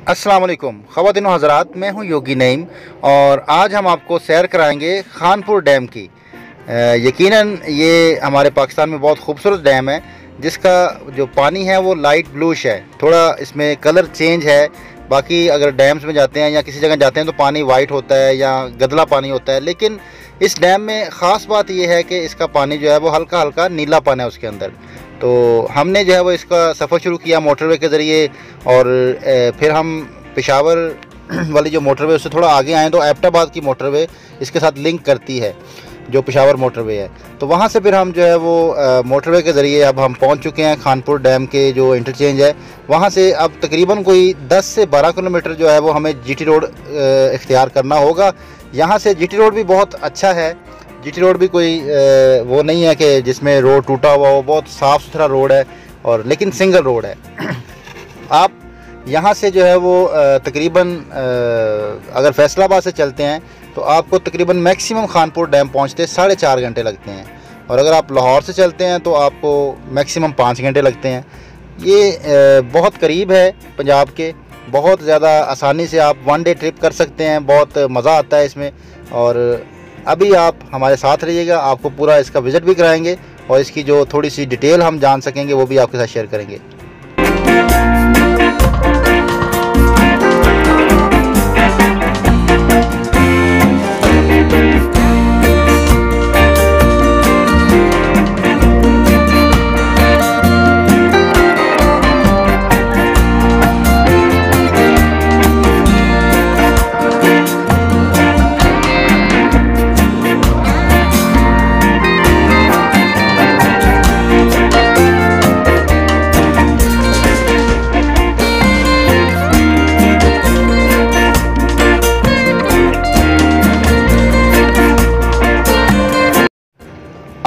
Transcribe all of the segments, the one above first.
अस्सलाम वालेकुम ख़वातीन व हज़रात, मैं हूं योगी नईम और आज हम आपको सैर कराएंगे खानपुर डैम की। यकीनन ये हमारे पाकिस्तान में बहुत खूबसूरत डैम है जिसका जो पानी है वो लाइट ब्लूश है, थोड़ा इसमें कलर चेंज है। बाकी अगर डैम्स में जाते हैं या किसी जगह जाते हैं तो पानी वाइट होता है या गदला पानी होता है, लेकिन इस डैम में ख़ास बात यह है कि इसका पानी जो है वो हल्का हल्का नीला पानी है उसके अंदर। तो हमने जो है वो इसका सफ़र शुरू किया मोटरवे के ज़रिए और फिर हम पेशावर वाली जो मोटरवे उससे थोड़ा आगे आए तो एबटाबाद की मोटरवे इसके साथ लिंक करती है, जो पेशावर मोटरवे है। तो वहाँ से फिर हम जो है वो मोटरवे के ज़रिए अब हम पहुँच चुके हैं खानपुर डैम के जो इंटरचेंज है वहाँ से। अब तकरीबन कोई 10 से 12 किलोमीटर जो है वो हमें जीटी रोड इख्तियार करना होगा। यहाँ से जीटी रोड भी बहुत अच्छा है। जीटी रोड भी कोई वो नहीं है कि जिसमें रोड टूटा हुआ हो, बहुत साफ़ सुथरा रोड है और लेकिन सिंगल रोड है। आप यहाँ से जो है वो तकरीबन अगर फैसलाबाद से चलते हैं तो आपको तकरीबन मैक्सिमम खानपुर डैम पहुँचते 4.5 घंटे लगते हैं, और अगर आप लाहौर से चलते हैं तो आपको मैक्सिमम 5 घंटे लगते हैं। ये बहुत करीब है पंजाब के, बहुत ज़्यादा आसानी से आप 1 डे ट्रिप कर सकते हैं, बहुत मज़ा आता है इसमें। और अभी आप हमारे साथ रहिएगा, आपको पूरा इसका विज़िट भी कराएंगे और इसकी जो थोड़ी सी डिटेल हम जान सकेंगे वो भी आपके साथ शेयर करेंगे।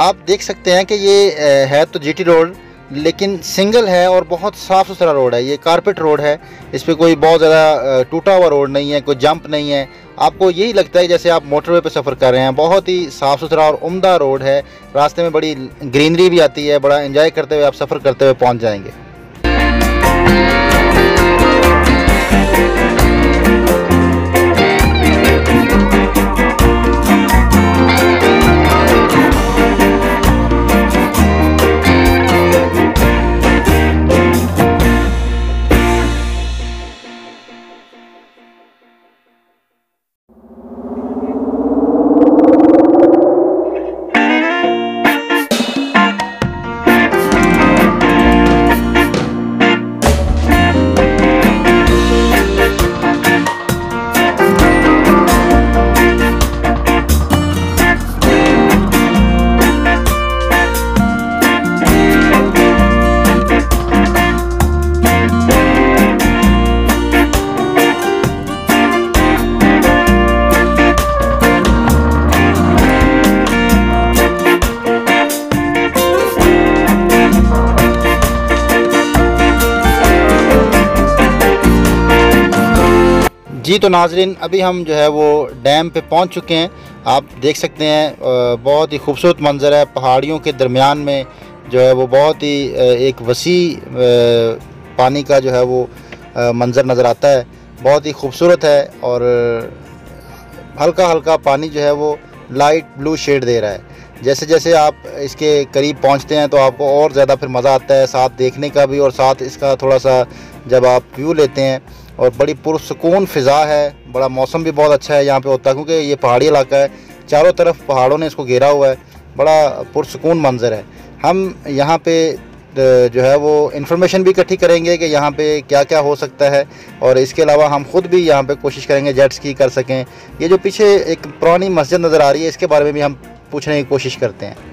आप देख सकते हैं कि ये है तो जीटी रोड लेकिन सिंगल है और बहुत साफ़ सुथरा रोड है। ये कारपेट रोड है, इस पर कोई बहुत ज़्यादा टूटा हुआ रोड नहीं है, कोई जंप नहीं है। आपको यही लगता है जैसे आप मोटरवे पे सफ़र कर रहे हैं। बहुत ही साफ़ सुथरा और उम्दा रोड है, रास्ते में बड़ी ग्रीनरी भी आती है, बड़ा एंजॉय करते हुए आप सफ़र करते हुए पहुँच जाएंगे। जी तो नाजरीन, अभी हम जो है वो डैम पे पहुंच चुके हैं। आप देख सकते हैं बहुत ही खूबसूरत मंज़र है, पहाड़ियों के दरमियान में जो है वो बहुत ही एक वसी पानी का जो है वो मंज़र नज़र आता है, बहुत ही खूबसूरत है। और हल्का हल्का पानी जो है वो लाइट ब्लू शेड दे रहा है। जैसे जैसे आप इसके करीब पहुंचते हैं तो आपको और ज़्यादा फिर मज़ा आता है साथ देखने का भी, और साथ इसका थोड़ा सा जब आप व्यू लेते हैं। और बड़ी पुरसुकून फ़िज़ा है, बड़ा मौसम भी बहुत अच्छा है यहाँ पे होता है क्योंकि ये पहाड़ी इलाका है, चारों तरफ पहाड़ों ने इसको घेरा हुआ है, बड़ा पुरसुकून मंज़र है। हम यहाँ पे जो है वो इन्फॉर्मेशन भी इकट्ठी करेंगे कि यहाँ पे क्या क्या हो सकता है, और इसके अलावा हम ख़ुद भी यहाँ पे कोशिश करेंगे जेट स्की कर सकें। ये जो पीछे एक पुरानी मस्जिद नज़र आ रही है इसके बारे में भी हम पूछने की कोशिश करते हैं।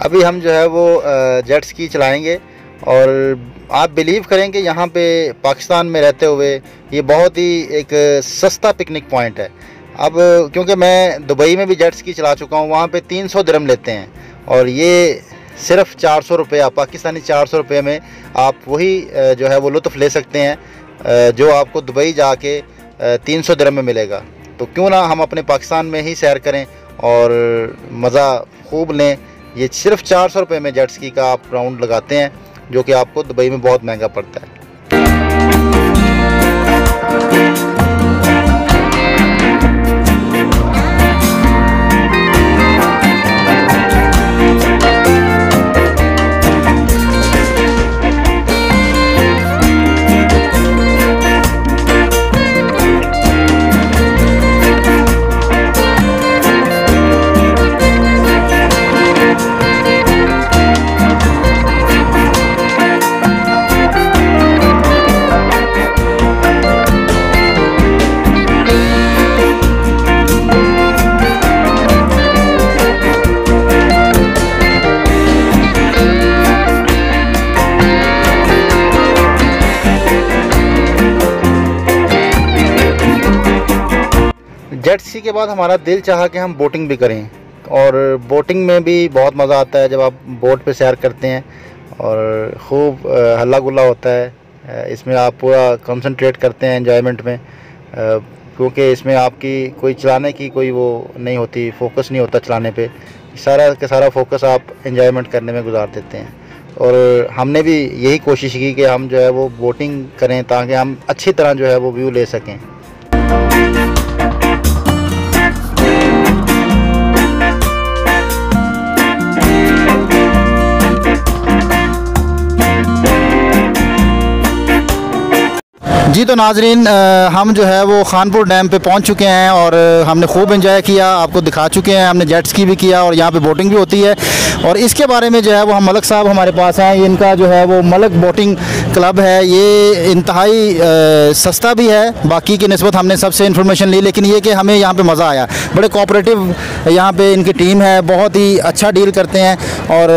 अभी हम जो है वो जेट स्की चलाएँगे और आप बिलीव करेंगे यहाँ पे पाकिस्तान में रहते हुए ये बहुत ही एक सस्ता पिकनिक पॉइंट है। अब क्योंकि मैं दुबई में भी जेट स्की चला चुका हूँ, वहाँ पे 300 दिरहम लेते हैं और ये सिर्फ 400 रुपये, पाकिस्तानी 400 रुपये में आप वही जो है वो लुत्फ़ ले सकते हैं जो आपको दुबई जाके 300 दिरहम में मिलेगा। तो क्यों ना हम अपने पाकिस्तान में ही सैर करें और मज़ा खूब लें। ये सिर्फ 400 रुपये में जेट स्की का आप राउंड लगाते हैं, जो कि आपको दुबई में बहुत महंगा पड़ता है। जेट स्की के बाद हमारा दिल चाहा कि हम बोटिंग भी करें और बोटिंग में भी बहुत मज़ा आता है जब आप बोट पे सैर करते हैं और खूब हल्ला गुल्ला होता है। इसमें आप पूरा कंसंट्रेट करते हैं एंजॉयमेंट में, क्योंकि इसमें आपकी कोई चलाने की कोई वो नहीं होती, फोकस नहीं होता चलाने पे, सारा का सारा फोकस आप एंजॉयमेंट करने में गुजार देते हैं। और हमने भी यही कोशिश की कि हम जो है वो बोटिंग करें ताकि हम अच्छी तरह जो है वो व्यू ले सकें। जी तो नाजरीन, हम जो है वो खानपुर डैम पे पहुंच चुके हैं और हमने खूब एंजॉय किया, आपको दिखा चुके हैं। हमने जेट स्की भी किया और यहाँ पे बोटिंग भी होती है। और इसके बारे में जो है वो हम मलक साहब हमारे पास हैं। इनका जो है वो मलक बोटिंग क्लब है। ये इंतहाई सस्ता भी है, बाकी की निस्बत हमने सबसे इन्फॉर्मेशन ली, लेकिन ये कि हमें यहाँ पर मज़ा आया। बड़े कोऑपरेटिव यहाँ पर इनकी टीम है, बहुत ही अच्छा डील करते हैं। और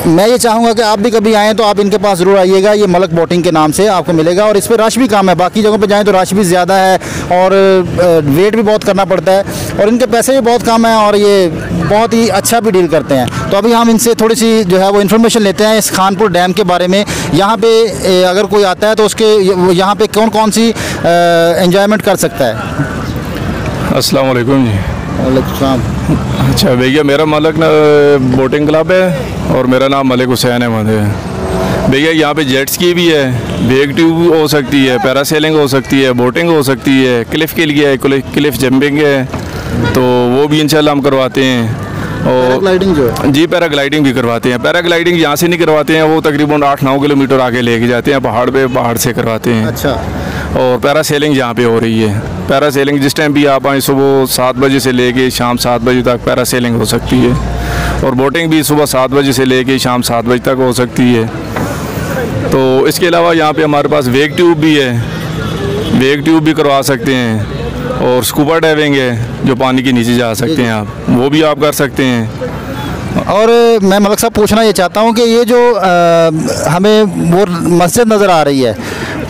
मैं ये चाहूँगा कि आप भी कभी आएँ तो आप इनके पास ज़रूर आइएगा। ये मलक बोटिंग के नाम से आपको मिलेगा और इस पर रश भी कम है। बाकी जगहों पे जाएं तो रश भी ज़्यादा है और वेट भी बहुत करना पड़ता है और इनके पैसे भी बहुत कम हैं और ये बहुत ही अच्छा भी डील करते हैं। तो अभी हम इनसे थोड़ी सी जो है वो इन्फॉर्मेशन लेते हैं इस खानपुर डैम के बारे में। यहाँ पे अगर कोई आता है तो उसके यहाँ पे कौन कौन सी एंजॉयमेंट कर सकता है। अस्सलाम वालेकुम जी। वालेकुम। अच्छा भैया, मेरा मलक बोटिंग क्लब है और मेरा नाम मलिक हुसैन अहमद है। भैया यहाँ पे जेट स्की भी है, वेग ट्यूब हो सकती है, पैरासेलिंग हो सकती है, बोटिंग हो सकती है, क्लिफ के लिए है, क्लिफ जंपिंग है, तो वो भी इंशाल्लाह हम करवाते हैं। और पैराग्लाइडिंग जो है जी, पैराग्लाइडिंग भी करवाते हैं। पैराग्लाइडिंग यहाँ से नहीं करवाते हैं, वो तकरीबन 8-9 किलोमीटर आगे लेके जाते हैं पहाड़ पे, पहाड़ से करवाते हैं। अच्छा। और पैरासेलिंग यहाँ पे हो रही है। पैरासेलिंग जिस टाइम भी आप आएँ, सुबह 7 बजे से लेके शाम 7 बजे तक पैरासेलिंग हो सकती है और बोटिंग भी सुबह 7 बजे से लेके शाम 7 बजे तक हो सकती है। तो इसके अलावा यहाँ पे हमारे पास वेग ट्यूब भी है, वेग ट्यूब भी करवा सकते हैं और स्कूबा डाइविंग है जो पानी के नीचे जा सकते हैं आप, वो भी आप कर सकते हैं। और मैं मलक साहब पूछना ये चाहता हूँ कि ये जो हमें वो मस्जिद नज़र आ रही है,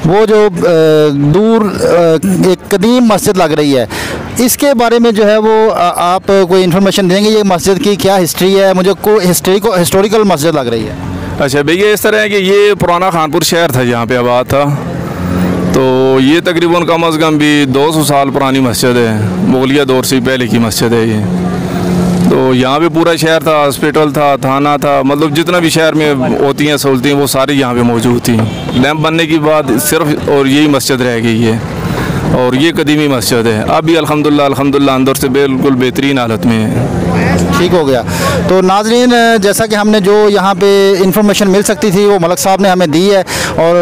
वो जो दूर एक कदीम मस्जिद लग रही है, इसके बारे में जो है वो आप कोई इन्फॉर्मेशन देंगे? ये मस्जिद की क्या हिस्ट्री है? मुझे कोई हिस्टोरिकल मस्जिद लग रही है। अच्छा भैया, इस तरह है कि ये पुराना खानपुर शहर था, यहाँ पे आबाद था। तो ये तकरीबन कम अज़ कम भी 200 साल पुरानी मस्जिद है, मुगलिया दौर से पहले की मस्जिद है ये। तो यहाँ पे पूरा शहर था, हॉस्पिटल था, थाना था, मतलब जितना भी शहर में होती हैं सहूलतें वो सारी यहाँ पे मौजूद थी। डैम बनने के बाद सिर्फ और यही मस्जिद रह गई है और ये कदीमी मस्जिद है। अब भी अल्हम्दुलिल्लाह अंदर से बिल्कुल बेहतरीन हालत में है। ठीक हो गया। तो नाज़रीन, जैसा कि हमने जो यहाँ पे इंफॉर्मेशन मिल सकती थी वो मलक साहब ने हमें दी है और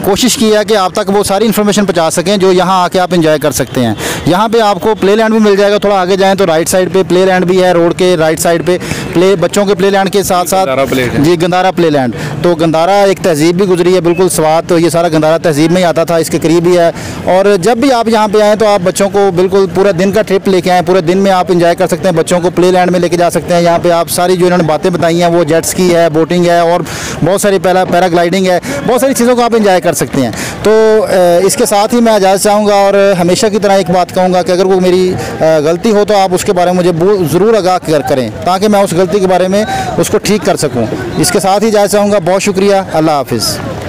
कोशिश की है कि आप तक वो सारी इन्फॉर्मेशन पहुँचा सकें जो यहाँ आके आप एंजॉय कर सकते हैं। यहाँ पे आपको प्ले लैंड भी मिल जाएगा, थोड़ा आगे जाएँ तो राइट साइड पे प्ले लैंड भी है, रोड के राइट साइड पे बच्चों के प्ले लैंड के साथ साथ जी गंदारा प्ले लैंड। तो गंदारा एक तहज़ीब भी गुजरी है, बिल्कुल स्वाद तो ये सारा गंदारा तहज़ीब में ही आता था, इसके करीब ही है। और जब भी आप यहाँ पे आएँ तो आप बच्चों को बिल्कुल पूरा दिन का ट्रिप लेके आएँ, पूरे दिन में आप इंजॉय कर सकते हैं, बच्चों को प्ले लैंड में लेके जा सकते हैं। यहाँ पे आप सारी जो इन्होंने बातें बताई हैं, वो जेट स्की है, बोटिंग है और बहुत सारी पैराग्लाइडिंग है, बहुत सारी चीज़ों को आप इंजॉय कर सकते हैं। तो इसके साथ ही मैं इजाज़त चाहूँगा और हमेशा की तरह एक बात कहूँगा कि अगर वो मेरी गलती हो तो आप उसके बारे में मुझे ज़रूर आगाह करें, ताकि मैं उस गलती के बारे में उसको ठीक कर सकूँ। इसके साथ ही इजाज़त चाहूँगा। बहुत शुक्रिया। अल्लाह हाफ़िज़।